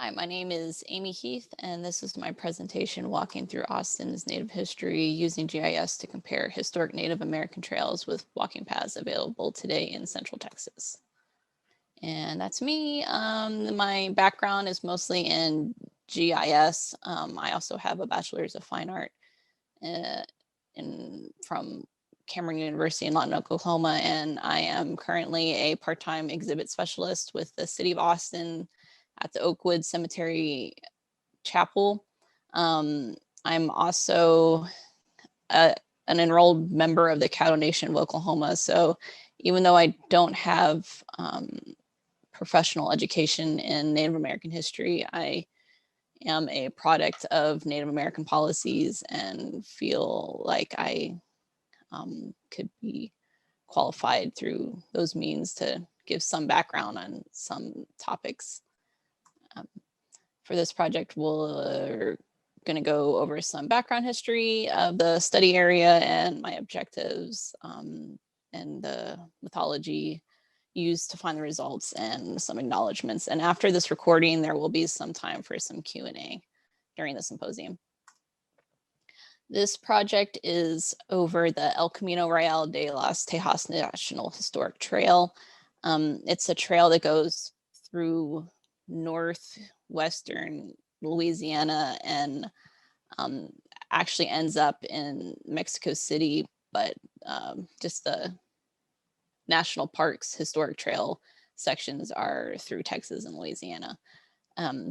Hi, my name is Amy Heath, and this is my presentation walking through Austin's Native history using GIS to compare historic Native American trails with walking paths available today in Central Texas. And that's me. My background is mostly in GIS. I also have a bachelor's of fine art from Cameron University in Lawton, Oklahoma, and I am currently a part-time exhibit specialist with the City of Austin at the Oakwood Cemetery Chapel. I'm also an enrolled member of the Caddo Nation of Oklahoma. So even though I don't have professional education in Native American history, I am a product of Native American policies and feel like I could be qualified through those means to give some background on some topics. For this project, we're going to go over some background history of the study area and my objectives and the methodology used to find the results and some acknowledgements. And after this recording, there will be some time for some Q&A during the symposium. This project is over the El Camino Real de las Tejas National Historic Trail. It's a trail that goes through northwestern Louisiana and actually ends up in Mexico City, but just the national parks historic trail sections are through Texas and Louisiana.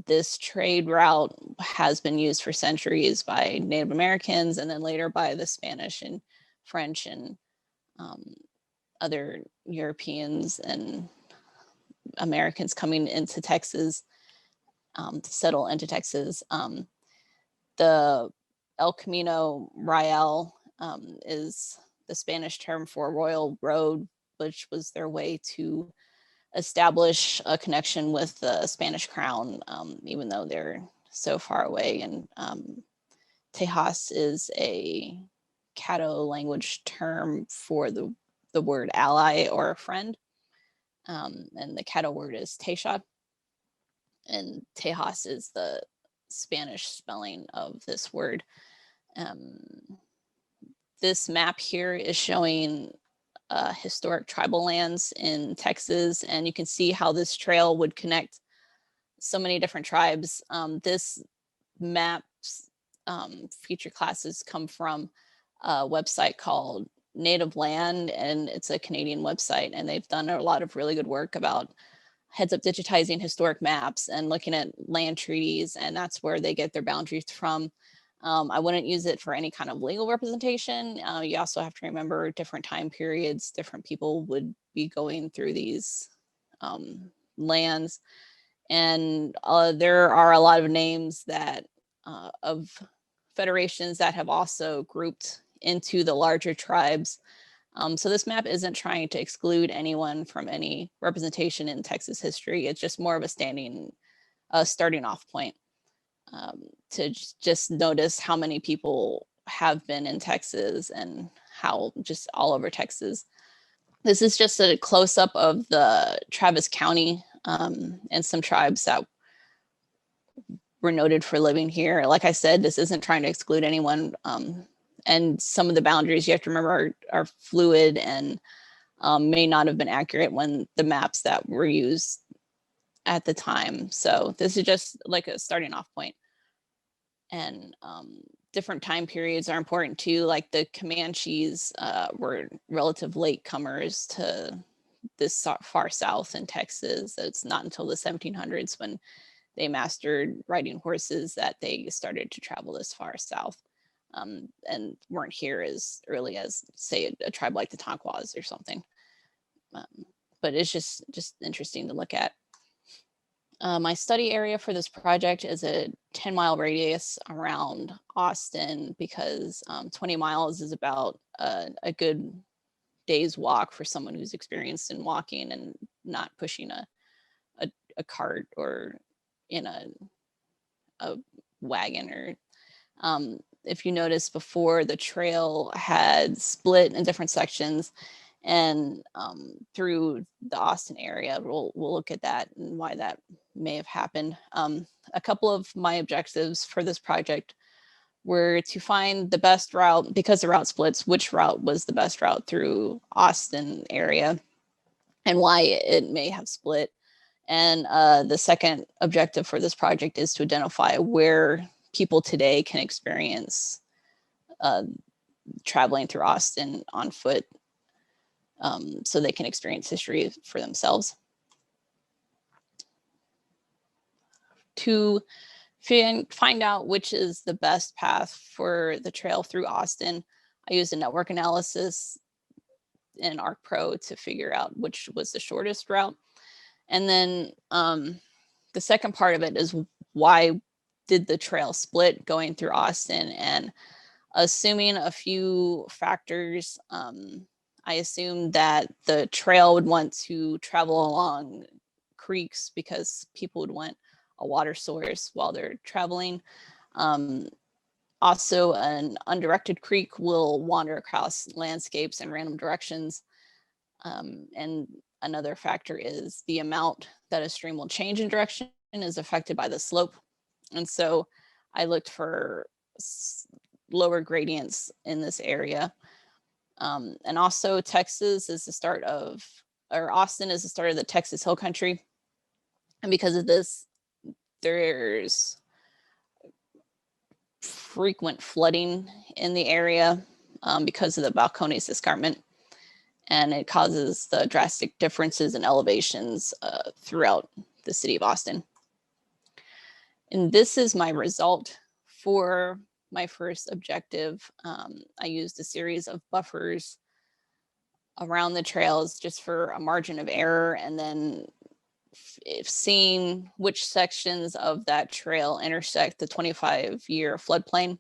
This trade route has been used for centuries by Native Americans and then later by the Spanish and French and other Europeans and Americans coming into Texas to settle into Texas. The El Camino Real is the Spanish term for royal road, which was their way to establish a connection with the Spanish crown, even though they're so far away. And Tejas is a Caddo language term for the word ally or friend. And the Caddo word is Teja. And Tejas is the Spanish spelling of this word. This map here is showing historic tribal lands in Texas, and you can see how this trail would connect so many different tribes. This map's feature classes come from a website called Native Land, and it's a Canadian website, and they've done a lot of really good work about heads up digitizing historic maps and looking at land treaties, and that's where they get their boundaries from. I wouldn't use it for any kind of legal representation. You also have to remember different time periods, different people would be going through these lands. And there are a lot of names that of federations that have also grouped into the larger tribes. So this map isn't trying to exclude anyone from any representation in Texas history. It's just more of a starting off point. To just notice how many people have been in Texas and how just all over Texas. This is just a close-up of the Travis County and some tribes that were noted for living here. Like I said, this isn't trying to exclude anyone. And some of the boundaries you have to remember are fluid and may not have been accurate when the maps that were used at the time. So this is just like a starting off point. And different time periods are important too. Like the Comanches were relative latecomers to this far south in Texas. It's not until the 1700s when they mastered riding horses that they started to travel this far south, and weren't here as early as, say, a tribe like the Tonquas or something. But it's just interesting to look at. My study area for this project is a 10-mile radius around Austin because 20 miles is about a good day's walk for someone who's experienced in walking and not pushing a cart or in a wagon. Or if you notice before, the trail had split in different sections, and through the Austin area, we'll look at that and why that may have happened. a couple of my objectives for this project were to find the best route, because the route splits, which route was the best route through Austin area and why it may have split. And the second objective for this project is to identify where people today can experience traveling through Austin on foot, so they can experience history for themselves. To find out which is the best path for the trail through Austin, I used a network analysis in ArcPro to figure out which was the shortest route. And then the second part of it is, why did the trail split going through Austin? And assuming a few factors, I assumed that the trail would want to travel along creeks because people would want a water source while they're traveling. Also, an undirected creek will wander across landscapes in random directions. And another factor is the amount that a stream will change in direction is affected by the slope. And so I looked for lower gradients in this area. And also Texas is the start of, or Austin is the start of the Texas Hill Country. And because of this, there's frequent flooding in the area because of the Balcones escarpment. And it causes the drastic differences in elevations throughout the city of Austin. And this is my result for my first objective. I used a series of buffers around the trails just for a margin of error, and then seeing which sections of that trail intersect the 25-year floodplain.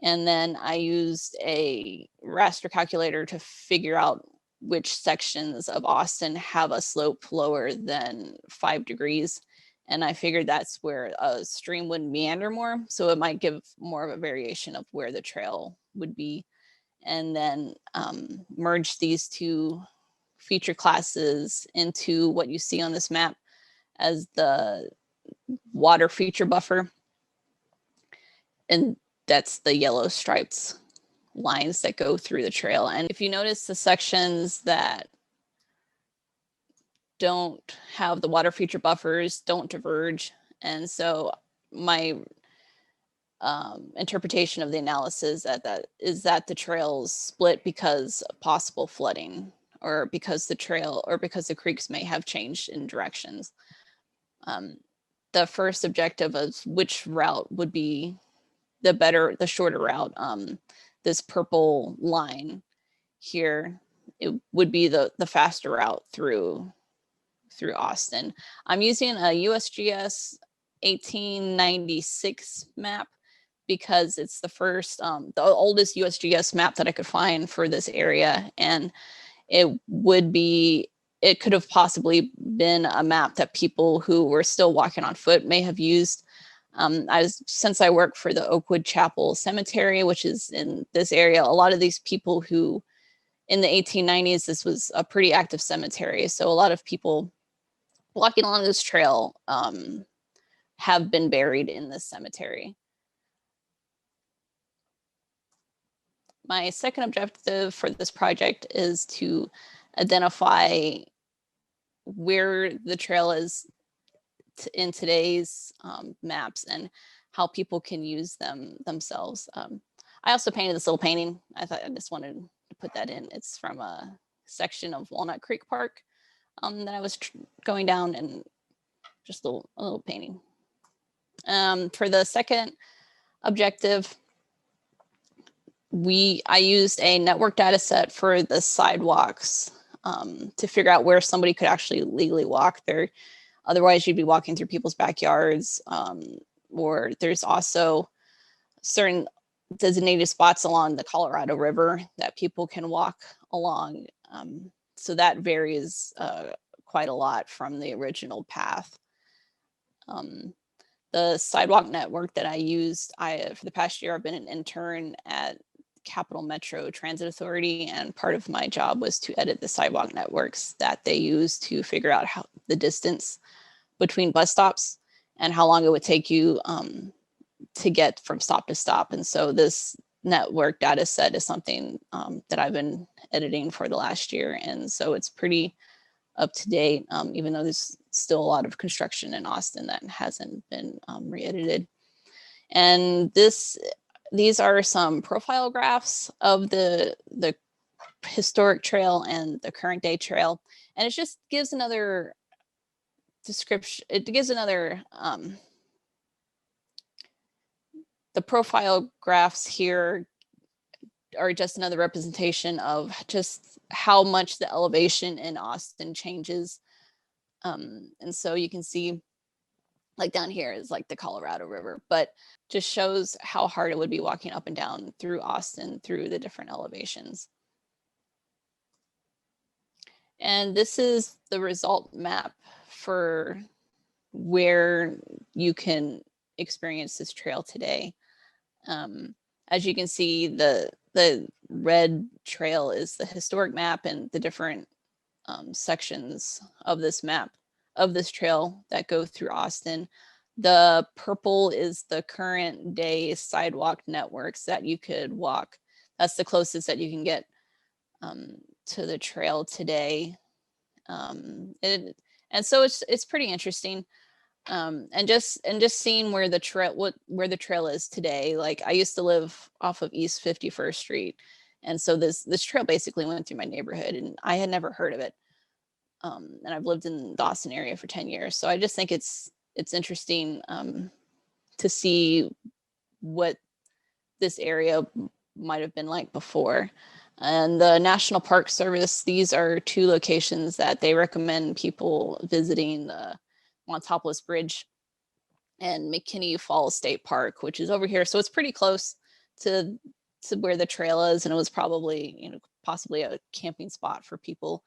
And then I used a raster calculator to figure out which sections of Austin have a slope lower than 5 degrees. And I figured that's where a stream would meander more. So it might give more of a variation of where the trail would be. And then merge these two feature classes into what you see on this map as the water feature buffer. And that's the yellow striped lines that go through the trail. And if you notice, the sections that don't have the water feature buffers don't diverge. And so my interpretation of the analysis is that the trails split because of possible flooding, or because the creeks may have changed in directions. The first objective of which route would be the shorter route. This purple line here, it would be the faster route through Austin. I'm using a USGS 1896 map because it's the first, the oldest USGS map that I could find for this area. And it could have possibly been a map that people who were still walking on foot may have used. Since I work for the Oakwood Cemetery, which is in this area, a lot of these people who in the 1890s, this was a pretty active cemetery. So a lot of people walking along this trail have been buried in this cemetery. My second objective for this project is to identify where the trail is in today's maps and how people can use them themselves. I also painted this little painting. I just wanted to put that in. It's from a section of Walnut Creek Park that I was going down, and just a little painting. For the second objective, I used a network data set for the sidewalks to figure out where somebody could actually legally walk there. Otherwise, you'd be walking through people's backyards, or there's also certain designated spots along the Colorado River that people can walk along. So that varies quite a lot from the original path. The sidewalk network that I used, for the past year, I've been an intern at Capital Metro Transit Authority, and part of my job was to edit the sidewalk networks that they use to figure out the distance between bus stops. and how long it would take you to get from stop to stop. And so this network data set is something that I've been editing for the last year. And so it's pretty up to date, even though there's still a lot of construction in Austin that hasn't been re-edited. And these are some profile graphs of the historic trail and the current day trail. And it just gives another description. It gives another, the profile graphs here are just another representation of just how much the elevation in Austin changes. And so you can see, like down here is like the Colorado River, but just shows how hard it would be walking up and down through Austin through the different elevations. And this is the result map for where you can experience this trail today. As you can see, the red trail is the historic map and the different sections of this map, of this trail that go through Austin. The purple is the current day sidewalk networks that you could walk. That's the closest that you can get to the trail today. And so it's pretty interesting. And just seeing where the trail is today. Like I used to live off of East 51st Street. And so this trail basically went through my neighborhood and I had never heard of it. And I've lived in the Austin area for 10 years. So I just think it's interesting to see what this area might have been like before. And the National Park Service, these are two locations that they recommend people visiting: the Montopoulos Bridge and McKinney Falls State Park, which is over here. So it's pretty close to where the trail is. And it was probably, possibly a camping spot for people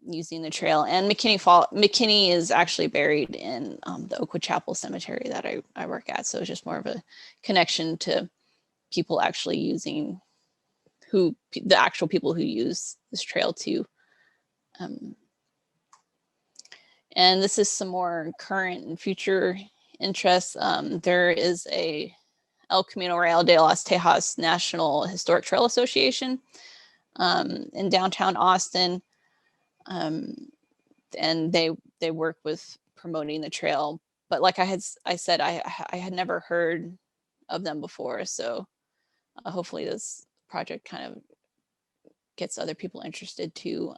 using the trail. And McKinney is actually buried in the Oakwood Chapel Cemetery that I work at. So it's just more of a connection to people actually using the actual people who use this trail too. And this is some more current and future interests. There is a El Camino Real de las Tejas National Historic Trail Association in downtown Austin. And they work with promoting the trail. But like I said, I had never heard of them before. So hopefully this project kind of gets other people interested too.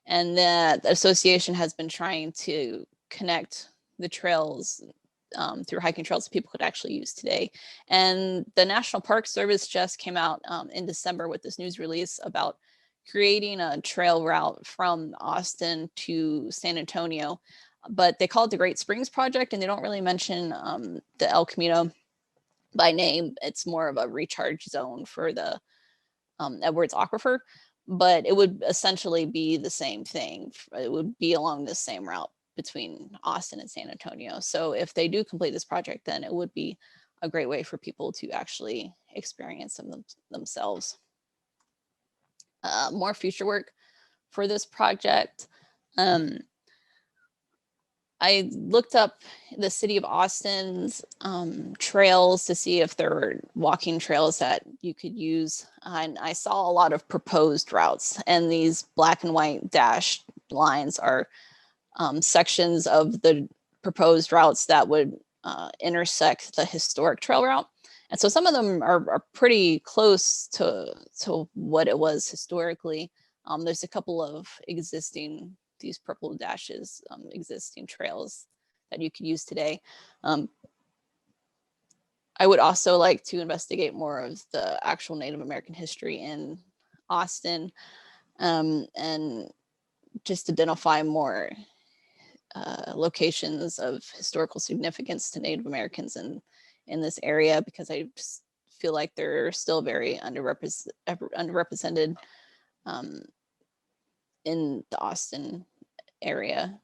And the association has been trying to connect the trails through hiking trails that people could actually use today. And the National Park Service just came out in December with this news release about creating a trail route from Austin to San Antonio, but they call it the Great Springs Project, and they don't really mention the El Camino by name. It's more of a recharge zone for the Edwards Aquifer, but it would essentially be the same thing. It would be along the same route between Austin and San Antonio. So if they do complete this project, then it would be a great way for people to actually experience them themselves. More future work for this project. I looked up the city of Austin's trails to see if there were walking trails that you could use. And I saw a lot of proposed routes, and these black and white dashed lines are sections of the proposed routes that would intersect the historic trail route. And so some of them are pretty close to what it was historically. There's a couple of these purple dashes, existing trails that you could use today. I would also like to investigate more of the actual Native American history in Austin, and just identify more locations of historical significance to Native Americans in this area, because I just feel like they're still very underrepresented in the Austin area.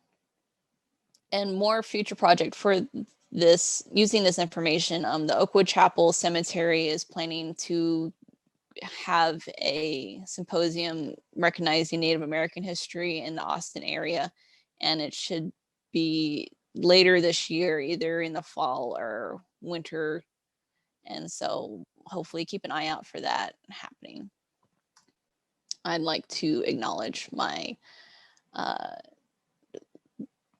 And more future project for this, using this information, the Oakwood Chapel Cemetery is planning to have a symposium recognizing Native American history in the Austin area, and it should be later this year, either in the fall or winter. And so hopefully keep an eye out for that happening. I'd like to acknowledge my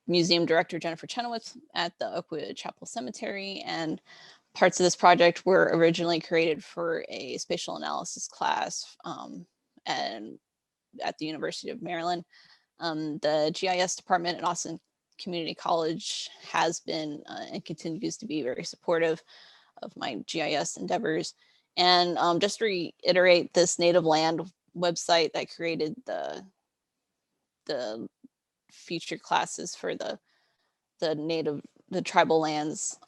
museum director, Jennifer Chenoweth, at the Oakwood Chapel Cemetery. And parts of this project were originally created for a spatial analysis class and at the University of Maryland. The GIS department at Austin Community College has been and continues to be very supportive of my GIS endeavors. And just to reiterate, this native land website that created the feature classes for the tribal lands,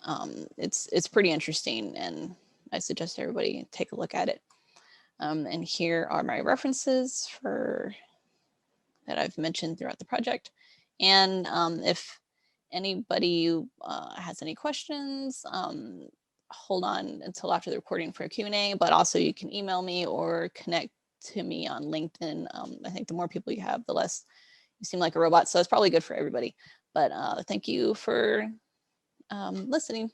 it's pretty interesting, and I suggest everybody take a look at it. And here are my references that I've mentioned throughout the project. And if anybody has any questions, hold on until after the recording for a Q&A, but also you can email me or connect to me on LinkedIn. I think the more people you have, the less you seem like a robot. So it's probably good for everybody. But thank you for listening.